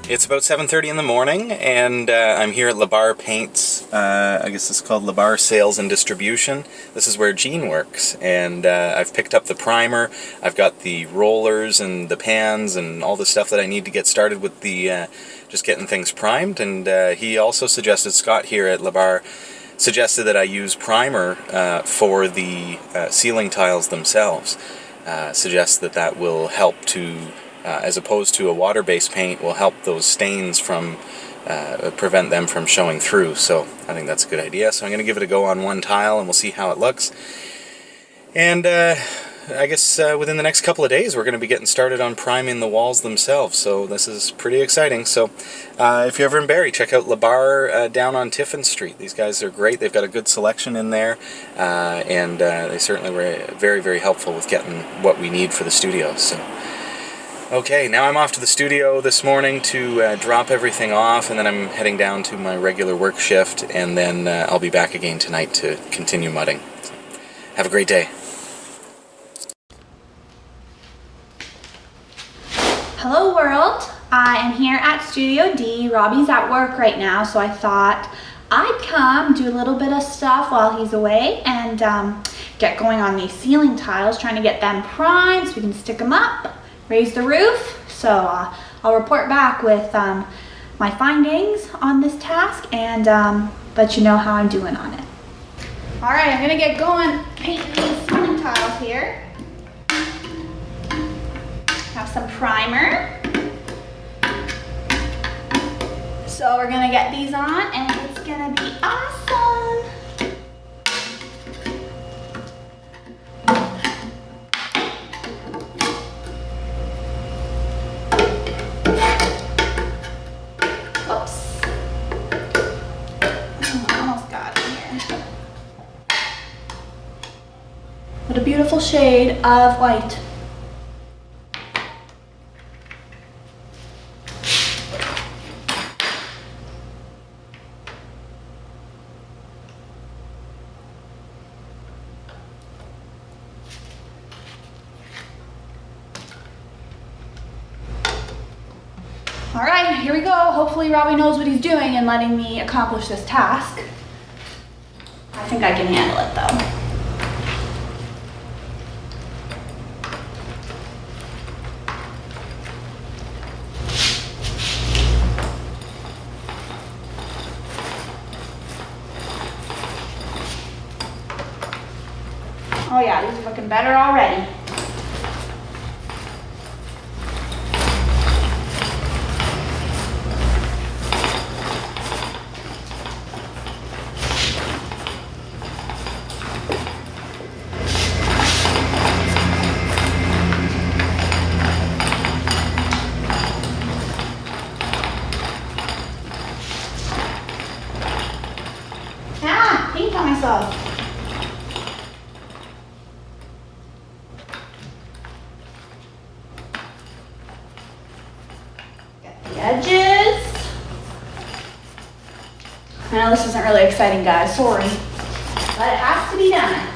It's about 7:30 in the morning, and I'm here at LeBar Paints. I guess it's called LeBar Sales and Distribution. This is where Gene works, and I've picked up the primer. I've got the rollers and the pans and all the stuff that I need to get started with the just getting things primed. And he also suggested, Scott here at LeBar, suggested that I use primer for the ceiling tiles themselves. Suggests that will help to, as opposed to a water-based paint, will help those stains from, prevent them from showing through. So I think that's a good idea. So I'm going to give it a go on one tile and we'll see how it looks. And I guess within the next couple of days we're going to be getting started on priming the walls themselves. So this is pretty exciting. So if you're ever in Barrie, check out LeBar down on Tiffin Street. These guys are great. They've got a good selection in there, and they certainly were very, very helpful with getting what we need for the studio. So okay, now I'm off to the studio this morning to drop everything off, and then I'm heading down to my regular work shift, and then I'll be back again tonight to continue mudding. So, have a great day. Hello world, I am here at Studio D. Robbie's at work right now, so I thought I'd come do a little bit of stuff while he's away and get going on these ceiling tiles, trying to get them primed so we can stick them up, raise the roof. So I'll report back with my findings on this task and let you know how I'm doing on it. All right, I'm gonna get going painting these ceiling tiles here. Have some primer. So we're gonna get these on and it's gonna be awesome. Oops. Almost got it here. What a beautiful shade of white. All right, here we go. Hopefully Robbie knows what he's doing and letting me accomplish this task. I think I can handle it though. Oh yeah, these are looking better already. Paint on myself. Get the edges. I know this isn't really exciting, guys, sorry, but it has to be done.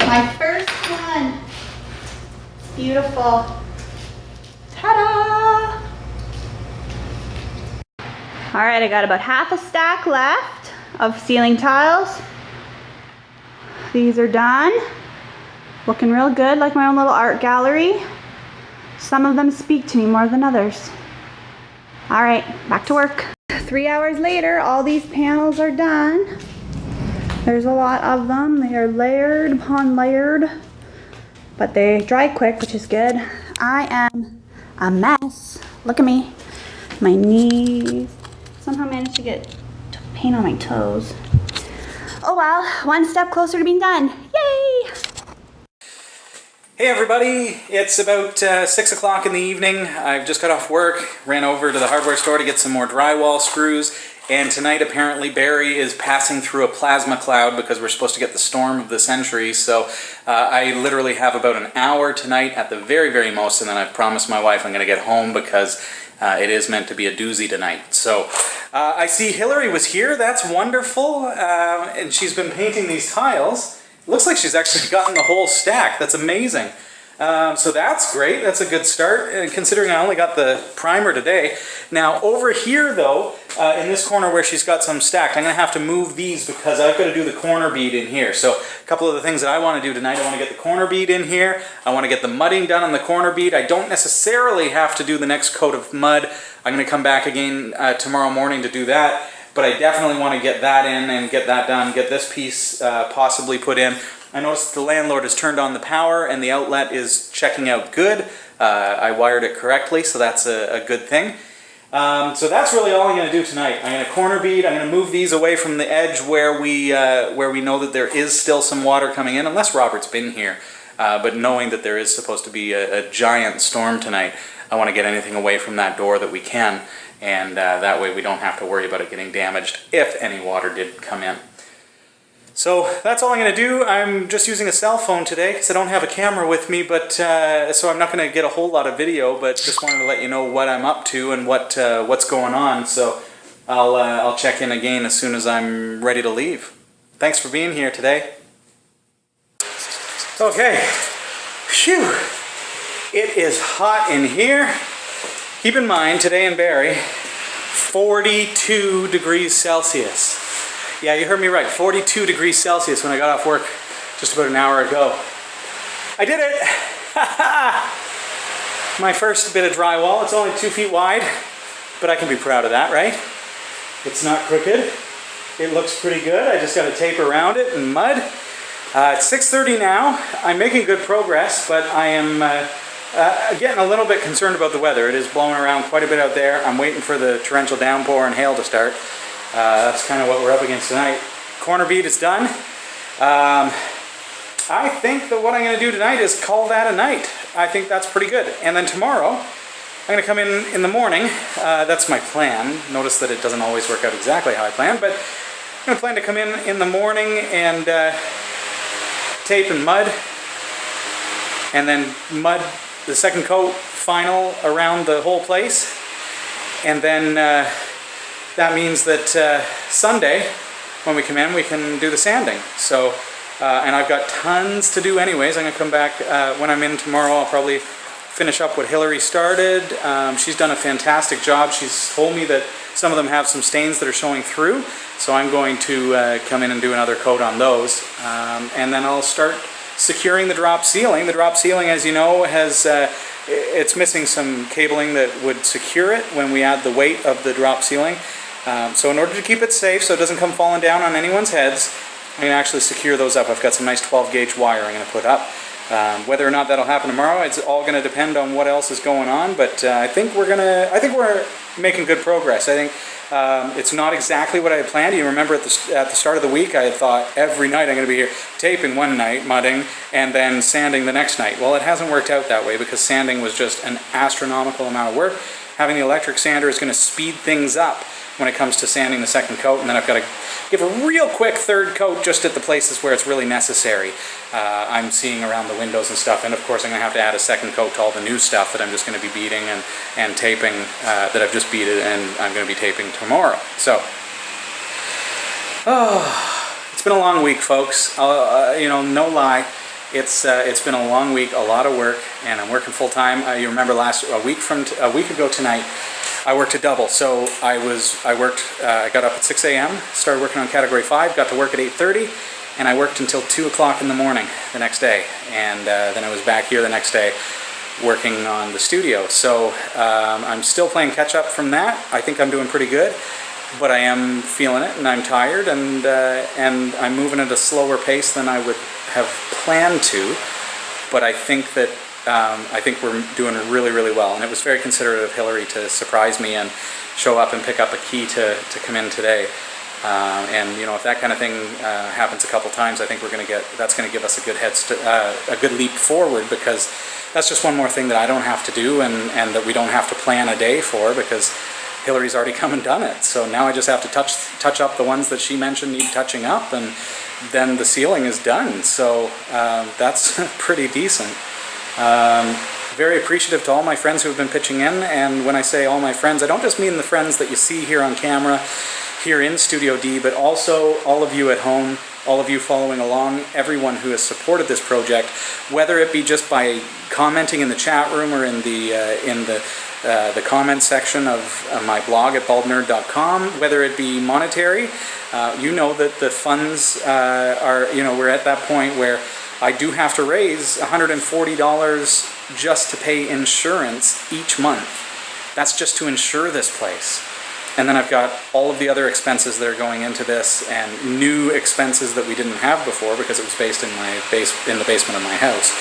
My first one. It's beautiful. Ta-da! All right, I got about half a stack left of ceiling tiles. These are done. Looking real good, like my own little art gallery. Some of them speak to me more than others. All right, back to work. 3 hours later, all these panels are done. There's a lot of them. They are layered upon layered, but they dry quick, which is good. I am a mess. Look at me. My knees. Somehow managed to get paint on my toes. Oh well, one step closer to being done. Yay! Hey everybody, it's about 6 o'clock in the evening. I've just got off work, ran over to the hardware store to get some more drywall screws, and tonight apparently Barrie is passing through a plasma cloud because we're supposed to get the storm of the century, so I literally have about an hour tonight at the very, very most, and then I've promised my wife I'm going to get home because it is meant to be a doozy tonight. So I see Hillary was here. That's wonderful. And she's been painting these tiles. It looks like she's actually gotten the whole stack. That's amazing. So that's great. That's a good start, considering I only got the primer today. Now over here though, in this corner where she's got some stacked, I'm going to have to move these because I've got to do the corner bead in here. So a couple of the things that I want to do tonight, I want to get the corner bead in here. I want to get the mudding done on the corner bead. I don't necessarily have to do the next coat of mud. I'm going to come back again tomorrow morning to do that. But I definitely want to get that in and get that done, get this piece possibly put in. I noticed the landlord has turned on the power and the outlet is checking out good. I wired it correctly, so that's a good thing. So that's really all I'm going to do tonight. I'm going to corner bead. I'm going to move these away from the edge where we know that there is still some water coming in, unless Robert's been here. But knowing that there is supposed to be a giant storm tonight, I want to get anything away from that door that we can, and that way we don't have to worry about it getting damaged if any water did come in. So that's all I'm going to do. I'm just using a cell phone today because I don't have a camera with me, but so I'm not going to get a whole lot of video, but just wanted to let you know what I'm up to and what's going on. So I'll check in again as soon as I'm ready to leave. Thanks for being here today. Okay, phew, it is hot in here. Keep in mind, today in Barrie, 42 degrees Celsius. Yeah, you heard me right, 42 degrees Celsius when I got off work just about an hour ago. I did it! My first bit of drywall. It's only 2 feet wide, but I can be proud of that, right? It's not crooked. It looks pretty good. I just got to tape around it and mud. It's 6:30 now. I'm making good progress, but I am getting a little bit concerned about the weather. It is blowing around quite a bit out there. I'm waiting for the torrential downpour and hail to start. That's kind of what we're up against tonight. Corner bead is done. I think that what I'm going to do tonight is call that a night. I think that's pretty good. And then tomorrow, I'm going to come in the morning. That's my plan. Notice that it doesn't always work out exactly how I plan, but I'm going to plan to come in the morning and tape and mud, and then mud the second coat final around the whole place. And then that means that Sunday, when we come in, we can do the sanding. So, and I've got tons to do anyways. I'm going to come back when I'm in tomorrow. I'll probably finish up what Hillary started. She's done a fantastic job. She's told me that some of them have some stains that are showing through. So I'm going to come in and do another coat on those. And then I'll start securing the drop ceiling. The drop ceiling, as you know, has it's missing some cabling that would secure it when we add the weight of the drop ceiling. So in order to keep it safe so it doesn't come falling down on anyone's heads, I'm going to actually secure those up. I've got some nice 12 gauge wire I'm going to put up. Whether or not that'll happen tomorrow, it's all going to depend on what else is going on, but I think we're making good progress. I think it's not exactly what I had planned. You remember at the start of the week, I had thought every night I'm going to be here taping one night, mudding, and then sanding the next night. Well, it hasn't worked out that way because sanding was just an astronomical amount of work. Having the electric sander is going to speed things up when it comes to sanding the second coat, and then I've got to give a real quick third coat just at the places where it's really necessary. I'm seeing around the windows and stuff, and of course I'm going to have to add a second coat to all the new stuff that I'm just going to be beading and taping, that I've just beaded, and I'm going to be taping tomorrow. So, it's been a long week, folks. You know, no lie. It's been a long week, a lot of work, and I'm working full time. You remember a week ago tonight, I worked a double. So I got up at 6 a.m., started working on Category 5, got to work at 8:30, and I worked until 2 o'clock in the morning the next day. And then I was back here the next day working on the studio. So I'm still playing catch up from that. I think I'm doing pretty good, but I am feeling it, and I'm tired, and I'm moving at a slower pace than I would have planned to. But I think that we're doing really, really well, and it was very considerate of Hillary to surprise me and show up and pick up a key to come in today. And you know, if that kind of thing happens a couple times, I think that's going to give us a good leap forward, because that's just one more thing that I don't have to do, and that we don't have to plan a day for, because Hillary's already come and done it. So now I just have to touch up the ones that she mentioned need touching up, and then the ceiling is done. So that's pretty decent. very appreciative to all my friends who have been pitching in, and when I say all my friends, I don't just mean the friends that you see here on camera, here in Studio D, but also all of you at home, all of you following along, everyone who has supported this project, whether it be just by commenting in the chat room or in the comment section of my blog at baldnerd.com, whether it be monetary. You know that the funds are, we're at that point where I do have to raise $140 just to pay insurance each month. That's just to insure this place. And then I've got all of the other expenses that are going into this, and new expenses that we didn't have before because it was based in the basement of my house.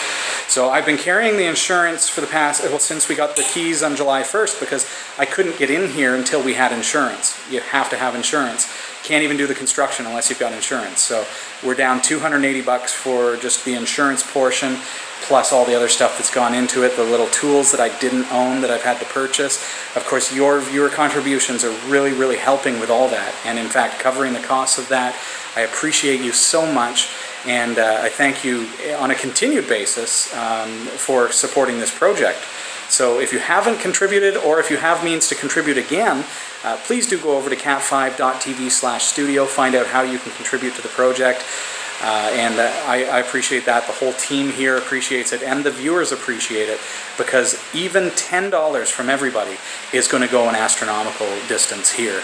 So I've been carrying the insurance for the past, well, since we got the keys on July 1st, because I couldn't get in here until we had insurance. You have to have insurance. Can't even do the construction unless you've got insurance. So we're down $280 for just the insurance portion, plus all the other stuff that's gone into it, the little tools that I didn't own that I've had to purchase. Of course, your viewer contributions are really, really helping with all that, and in fact covering the costs of that. I appreciate you so much, and I thank you on a continued basis for supporting this project. So if you haven't contributed, or if you have means to contribute again, please do go over to cat5.tv/studio, find out how you can contribute to the project. And I appreciate that. The whole team here appreciates it, and the viewers appreciate it, because even $10 from everybody is going to go an astronomical distance here,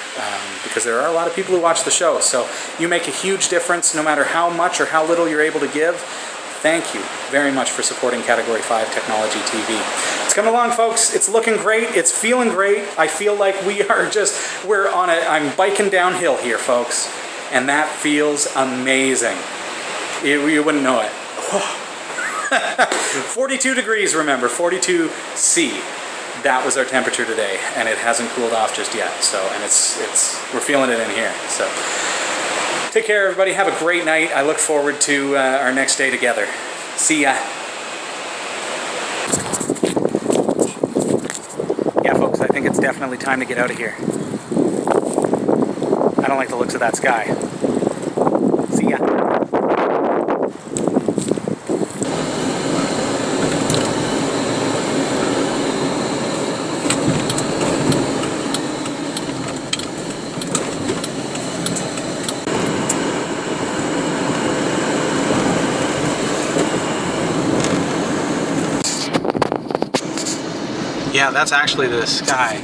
because there are a lot of people who watch the show. So you make a huge difference no matter how much or how little you're able to give. Thank you very much for supporting Category 5 Technology TV. It's coming along, folks. It's looking great. It's feeling great. I feel like I'm biking downhill here, folks, and that feels amazing. You wouldn't know it. 42 degrees, remember, 42 C. That was our temperature today, and it hasn't cooled off just yet. So, and we're feeling it in here. So, take care, everybody. Have a great night. I look forward to our next day together. See ya. Yeah, folks, I think it's definitely time to get out of here. I don't like the looks of that sky. See ya. Yeah, that's actually the sky.